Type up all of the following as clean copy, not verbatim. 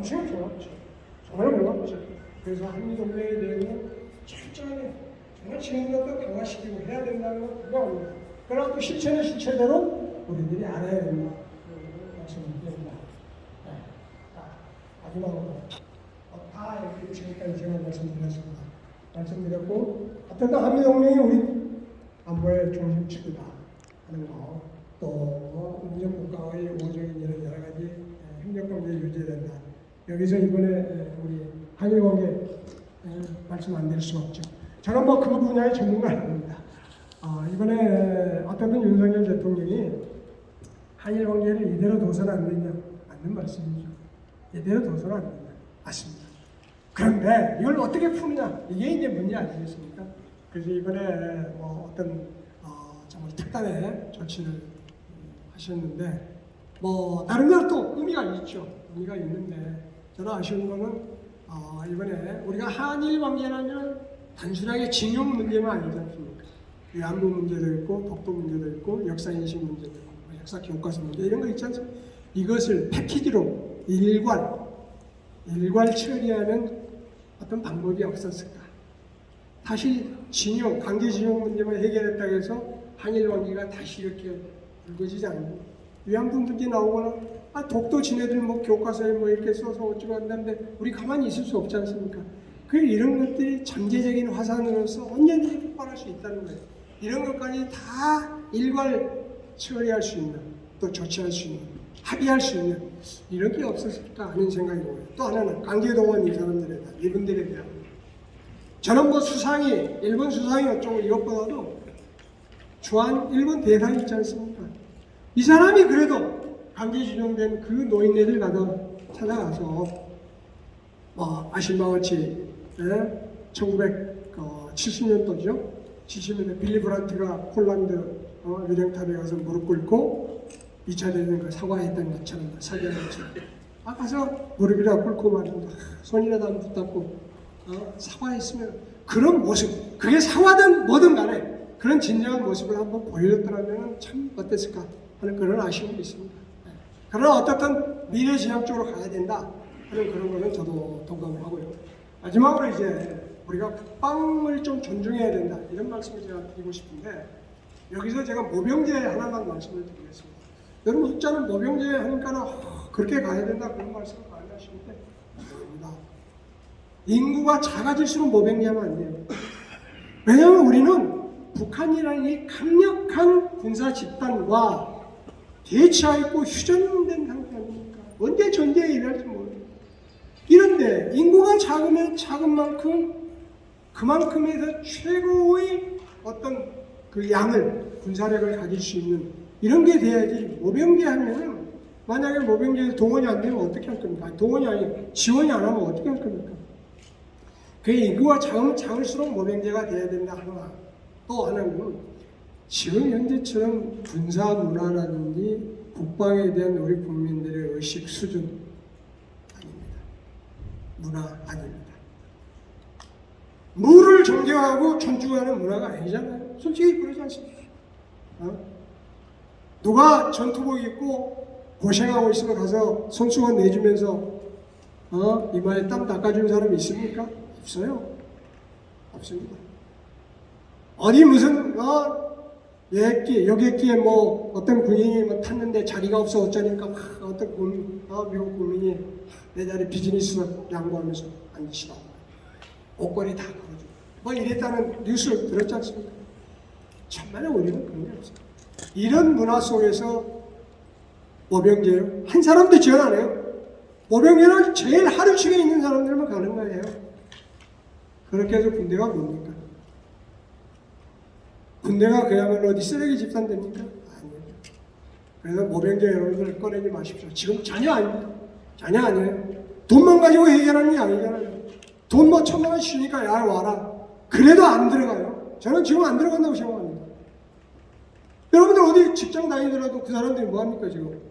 나중에 좋았죠. 정말 고맙죠. 그래서 한미동맹에 대해서 철저하게 정말 지금보다 더 강화시키고 해야 된다는 건 분명합니다. 그러나 또 실천의 실체대로 우리들이 알아야 된다. 말씀을 드립니다. 네. 마지막으로 다 이렇게 지금까지 제가 말씀드렸습니다. 말씀드렸고 어쨌든 한미동맹이 우리 안보의 중심축이다 하는 거, 또 민족국가의 우호적인 이런 여러 가지 협력관계 유지된다. 여기서 이번에 우리 한일관계 말씀 안 드릴 수 없죠. 저는 뭐 그 분야의 전문가는 아닙니다. 이번에 어쨌든 윤석열 대통령이 한일관계를 이대로 둬서는 안 되냐, 맞는 말씀이죠. 이대로 둬서는 안 된다. 맞습니다. 그런데 이걸 어떻게 푸느냐, 이게 이제 문제 아니겠습니까? 그래서 이번에 뭐 어떤 정말 특단의 조치를 하셨는데, 뭐 나름대로 또 의미가 있죠. 의미가 있는데 저는 아쉬운 거는 이번에 우리가 한일 관계라면 단순하게 징용 문제만 아니지 않습니까? 위안부 문제도 있고 독도 문제도 있고 역사 인식 문제도 있고 역사 교과서 문제 이런 거 있지 않습니까? 이것을 패키지로 일괄 처리하는 어떤 방법이 없었을까? 다시 징용, 강제징용 문제만 해결했다고 해서 한일 관계가 다시 이렇게 불거지지 않고 위안부 문제 나오거나 독도 지네들 뭐 교과서에 뭐 이렇게 써서 어쩌고 한다는데 우리 가만히 있을 수 없지 않습니까? 그 이런 것들이 잠재적인 화산으로서 언제든지 폭발할 수 있다는 거예요. 이런 것까지 다 일괄 처리할 수 있는, 또 조치할 수 있는, 합의할 수 있는 이런 게 없었을까 하는 생각이 들어요. 또 하나는 강제동원 이 사람들에 대한, 이분들에 대한 저는 뭐 수상이, 일본 수상이 어쩌고 이것보다도 주한 일본 대사이 있지 않습니까? 이 사람이 그래도 강제징용된 그 노인네들 찾아가서 뭐 아신 바와 같이 1970년도죠. 70년대 빌리 브란트가 폴란드 유령탑에 가서 무릎 꿇고 2차 대전 사과했던 것처럼 사죄한 것처럼 가서 무릎이라 꿇고 말입니다. 손이라도 안 붙잡고 사과했으면 그런 모습, 그게 사과든 뭐든 간에 그런 진정한 모습을 한번 보여줬더라면 참 어땠을까 하는 그런 아쉬움이 있습니다. 그러나 어떻든 미래지향적으로 가야 된다 하는 그런 거는 저도 동감을 하고요. 마지막으로 이제 우리가 국방을 좀 존중해야 된다 이런 말씀을 제가 드리고 싶은데 여기서 제가 모병제 하나만 말씀을 드리겠습니다. 여러분 숫자는 모병제 하니까는 그렇게 가야 된다 그런 말씀을 많이 하시는데 아닙니다. 인구가 작아질수록 모병제하면 안 돼요. 왜냐하면 우리는 북한이라는 이 강력한 군사 집단과 대치하였고 휴전된 상태 아닙니까? 언제 전쟁에 일할지 모르겠어요. 이런데 인구가 작으면 작은 만큼 그만큼에서 최고의 어떤 그 양을 군사력을 가질 수 있는 이런 게 돼야지. 모병제 하면은 만약에 모병제에서 동원이 안 되면 어떻게 할 겁니까? 동원이 아니 지원이 안 하면 어떻게 할 겁니까? 그 인구가 작으면 작을수록 모병제가 돼야 된다 하나. 또 하나는 지금 현재처럼 군사 문화라든지 국방에 대한 우리 국민들의 의식 수준 아닙니다. 문화 아닙니다. 무를 존경하고 존중하는 문화가 아니잖아요. 솔직히 그러지 않습니까? 누가 전투복 입고 고생하고 있으면 가서 손수건 내주면서 이마에 땀 닦아주는 사람이 있습니까? 없어요. 없습니다. 어디 무슨 여객기에 뭐 어떤 군인이 뭐 탔는데 자리가 없어 어쩌니까 어떤 미국 국민이 내 자리 비즈니스 양보하면서 앉으시라고 옷걸이 다 걸어주고 뭐 이랬다는 뉴스를 들었지 않습니까? 정말 우리는 그런 게 없어요. 이런 문화 속에서 모병제요? 한 사람도 지원 안 해요. 모병제는 제일 하루치게 있는 사람들만 가는 거예요. 그렇게 해서 군대가 뭡니까? 군대가 그야말로 어디 쓰레기 집산 됩니까? 아니에요. 그래서 모병제 여러분들 꺼내지 마십시오. 지금 전혀 아닙니다. 전혀 아니에요. 돈만 가지고 해결하는 게 아니잖아요. 돈 뭐 1,000만 원 주니까 야 와라. 그래도 안 들어가요. 저는 지금 안 들어간다고 생각합니다. 여러분들 어디 직장 다니더라도 그 사람들이 뭐 합니까 지금?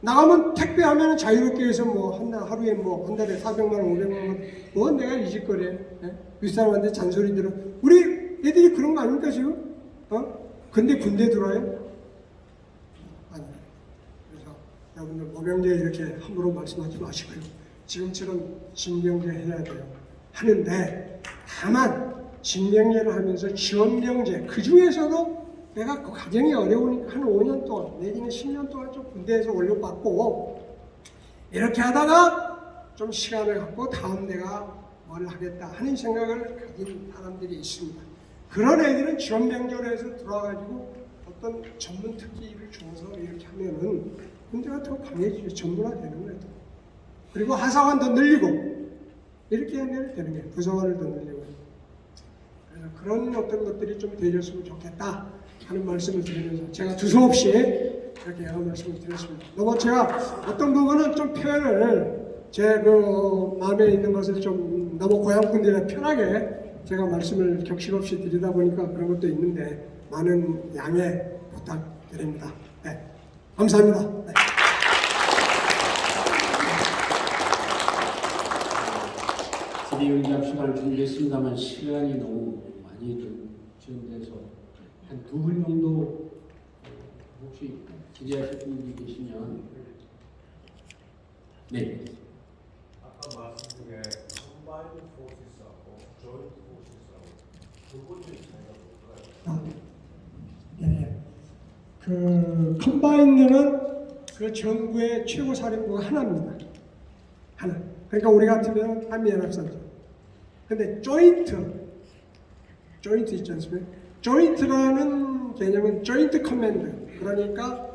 나가면 택배하면 자유롭게 해서 뭐 하루에 뭐 한 달에 400만 원, 500만 원, 뭐 내가 이 짓거리에 윗사람한테 잔소리 들어. 우리 애들이 그런 거 아닙니까 지금? 근데 군대 들어와요? 아니에요. 그래서 여러분들 모병제 이렇게 함부로 말씀하지 마시고요. 지금처럼 진명제 해야 돼요. 하는데 다만 진명제를 하면서 지원명제 그 중에서도 내가 그 과정이 어려우니까 한 5년 동안 내지는 10년 동안 좀 군대에서 월급받고 이렇게 하다가 좀 시간을 갖고 다음 내가 뭘 하겠다 하는 생각을 가진 사람들이 있습니다. 그런 애들은 지원명제로 해서 들어와가지고 어떤 전문 특기를 주어서 이렇게 하면은 군대가 더 강해지죠. 전문화되는 거예요. 그리고 하사관도 늘리고 이렇게 하면 되는 거예요. 부사관을 더 늘리고. 그래서 그런 어떤 것들이 좀 되었으면 좋겠다 하는 말씀을 드리면서 제가 두서없이 이렇게 여러 말씀을 드렸습니다. 너무 제가 어떤 부분은 좀 표현을 제 그 마음에 있는 것을 좀 너무 고향분들이나 편하게 제가 말씀을 격식 없이 드리다 보니까 그런 것도 있는데 많은 양해 부탁드립니다. 네. 감사합니다. 네. 질의응답 시간을 준비했습니다만 시간이 너무 많이 좀 지연돼서 한 두 분 정도 혹시 질의하실 분이 계시면 네. 아까 말씀 중에 combined forces하고 joint forces하고 두 번째 차이가 뭘까요? 예. 그 컴바인드는 그 정부의 최고 사령부가 하나입니다. 하나. 그러니까 우리 같으면 한미연합사죠. 근데 조인트 있지 않습니까? 조인트라는 개념은 조인트 커맨드, 그러니까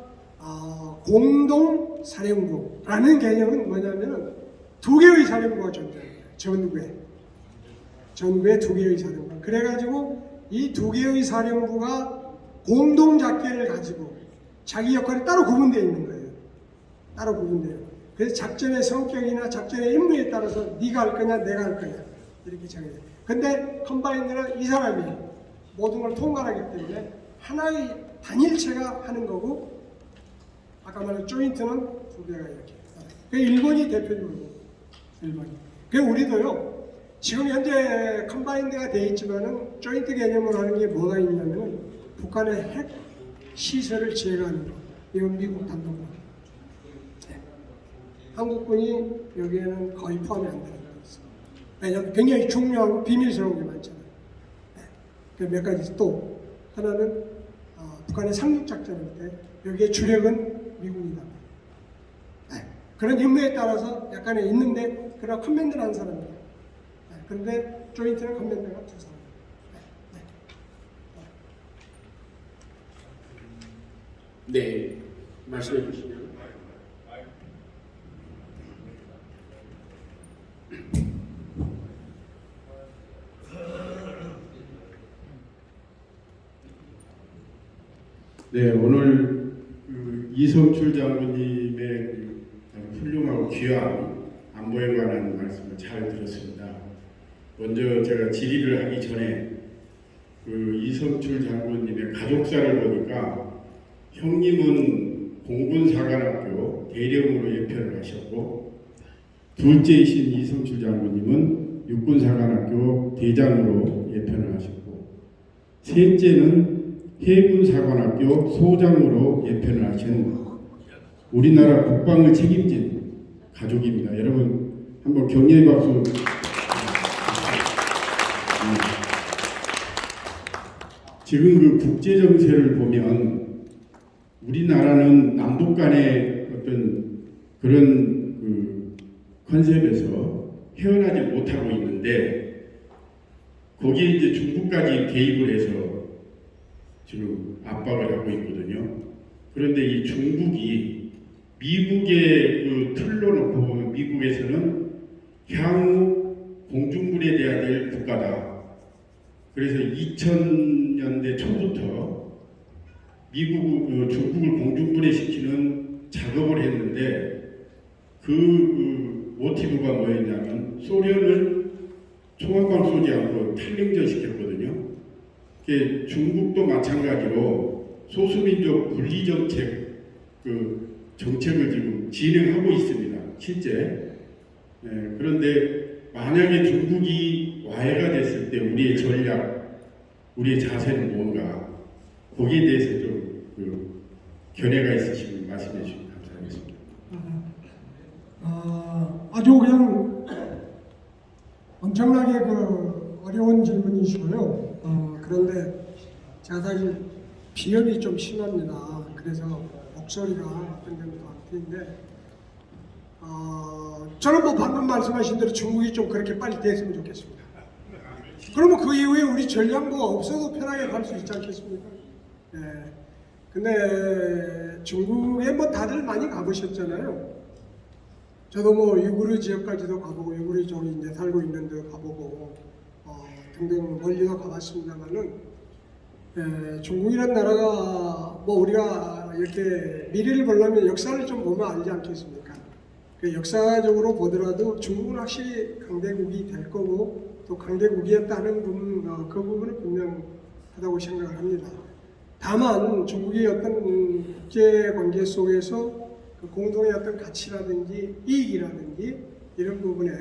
공동 사령부라는 개념은 뭐냐면은 두 개의 사령부가 존재해요. 전국에 두 개의 사령부. 그래가지고 이 두 개의 사령부가 공동 작계를 가지고 자기 역할이 따로 구분되어 있는 거예요. 따로 구분돼요. 그래서 작전의 성격이나 작전의 임무에 따라서 네가 할 거냐 내가 할 거냐 이렇게 정해져요. 근데 컴바인드는 이 사람이 모든 걸 통괄하기 때문에 하나의 단일체가 하는 거고, 아까 말한 조인트는 두 개가 이렇게. 그 일본이 대표적으로 일본이. 그 우리도요. 지금 현재 컴바인드가 되어 있지만은 조인트 개념으로 하는 게 뭐가 있냐면은 북한의 핵 시설을 제거하는 거. 이건 미국 단독으로. 네. 한국군이 여기에는 거의 포함이 안 되는 거 있어요. 왜냐하면 굉장히 중요하고 비밀스러운 게 많잖아요. 네. 몇 가지 또 하나는 북한의 상륙작전일 때 여기에 주력은 미군이다. 네. 그런 임무에 따라서 약간의 있는데 그러나 커맨드를 한 사람이에요. 네. 그런데 조인트는 커맨드가 두 사람. 네. 말씀해 주시면. 네, 오늘 이성출 장군님의 훌륭하고 귀한 안보에 관한 말씀을 잘 들었습니다. 먼저 제가 질의를 하기 전에 이성출 장군님의 가족사를 보니까 형님은 공군사관학교 대령으로 예편을 하셨고, 둘째이신 이성출 장군님은 육군사관학교 대장으로 예편을 하셨고, 셋째는 해군사관학교 소장으로 예편을 하신 우리나라 국방을 책임진 가족입니다. 여러분 한번 격려의 박수. 지금 그 국제 정세를 보면 우리나라는 남북 간의 어떤 그런 컨셉에서 헤어나지 못하고 있는데, 거기에 이제 중국까지 개입을 해서 지금 압박을 하고 있거든요. 그런데 이 중국이 미국의 그 틀로 놓고 보면 미국에서는 향후 공중분해 돼야 될 국가다. 그래서 2000년대 초부터 중국을 공중분해시키는 작업을 했는데 그 모티브가 뭐였냐면 소련을 총알방 쏘지 않고 탈냉전 시켰거든요. 중국도 마찬가지로 소수민족 분리 정책 정책을 지금 진행하고 있습니다. 실제. 그런데 만약에 중국이 와해가 됐을 때 우리의 전략, 우리의 자세는 뭔가, 거기에 대해서 좀 견해가 있으시면 말씀해 주시면 감사하겠습니다. 아주 그냥 엄청나게 그 어려운 질문이시고요. 그런데 제가 사실 비염이 좀 심합니다. 그래서 목소리가 어떤 점도 안 틀린데, 저는 뭐 방금 말씀하신 대로 중국이 좀 그렇게 빨리 됐으면 좋겠습니다. 그러면 그 이후에 우리 전략부가 없어도 편하게 갈 수 있지 않겠습니까? 예. 근데 중국에 뭐 다들 많이 가보셨잖아요. 저도 뭐 유구르 지역까지도 가보고 유구르 쪽에 이제 살고 있는 데 가보고 등등 멀리도 가봤습니다만은 중국이라는 나라가 뭐 우리가 이렇게 미래를 보려면 역사를 좀 보면 알지 않겠습니까? 그 역사적으로 보더라도 중국은 확실히 강대국이 될 거고 또 강대국이었다는 부분, 그 부분은 분명하다고 생각을 합니다. 다만 중국이 어떤 국제 관계 속에서 그 공동의 어떤 가치라든지 이익이라든지 이런 부분에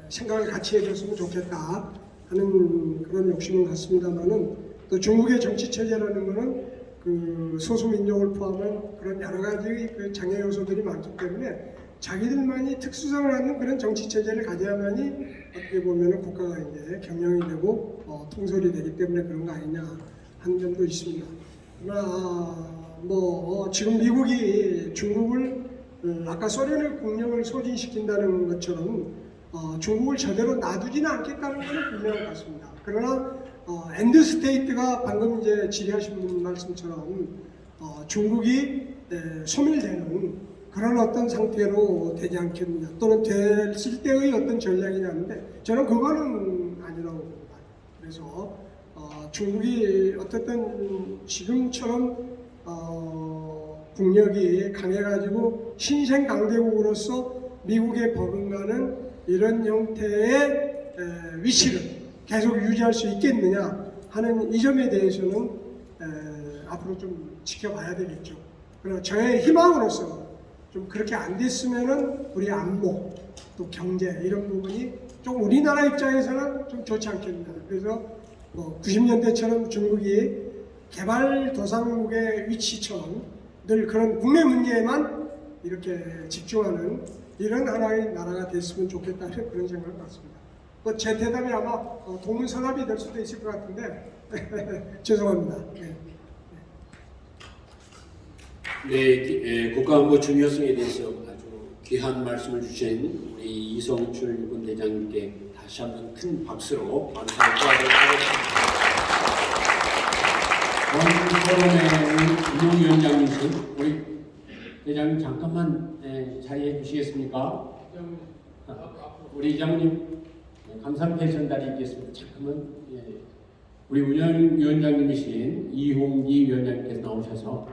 생각을 같이 해줬으면 좋겠다 하는 그런 욕심은 같습니다만은 또 중국의 정치 체제라는 것은 그 소수민족을 포함한 그런 여러 가지 그 장애 요소들이 많기 때문에 자기들만이 특수성을 갖는 그런 정치 체제를 가져야만이 어떻게 보면은 국가가 이제 경영이 되고 통솔이 되기 때문에 그런 거 아니냐 하는 점도 있습니다. 그러나 지금 미국이 중국을 아까 소련의 국력을 소진시킨다는 것처럼 중국을 저대로 놔두지는 않겠다는 것은 분명한 것 같습니다. 그러나 엔드 스테이트가 방금 이제 질의하신 분 말씀처럼 중국이 소멸되는 그런 어떤 상태로 되지 않겠느냐 또는 됐을 때의 어떤 전략이냐는데 저는 그거는 아니라고 봅니다. 그래서 중국이 어쨌든 지금처럼 국력이 강해가지고 신생 강대국으로서 미국에 버금가는 이런 형태의 위치를 계속 유지할 수 있겠느냐 하는 이 점에 대해서는 앞으로 좀 지켜봐야 되겠죠. 그러나 저의 희망으로서 좀 그렇게 안 됐으면은 우리 안보 또 경제 이런 부분이 좀 우리나라 입장에서는 좀 좋지 않겠나. 그래서 90년대처럼 중국이 개발도상국의 위치처럼 늘 그런 국내 문제에만 이렇게 집중하는 이런 하나의 나라가 됐으면 좋겠다는 그런 생각을 갖습니다. 제 대답이 아마 동문서답이 될 수도 있을 것 같은데 죄송합니다. 네, 국가안보 중요성에 대해서 아주 귀한 말씀을 주신 우리 이성출 육군 대장님께 다시 한번 큰 박수로 감사를 하겠습니다. 오늘 토론회 운영위원장이신 우리 대장님 잠깐만 자리해 주시겠습니까? 우리 이장님 감사패 전달이겠습니다. 잠깐만 우리 운영위원장님이신 이홍기 위원장님께서 나오셔서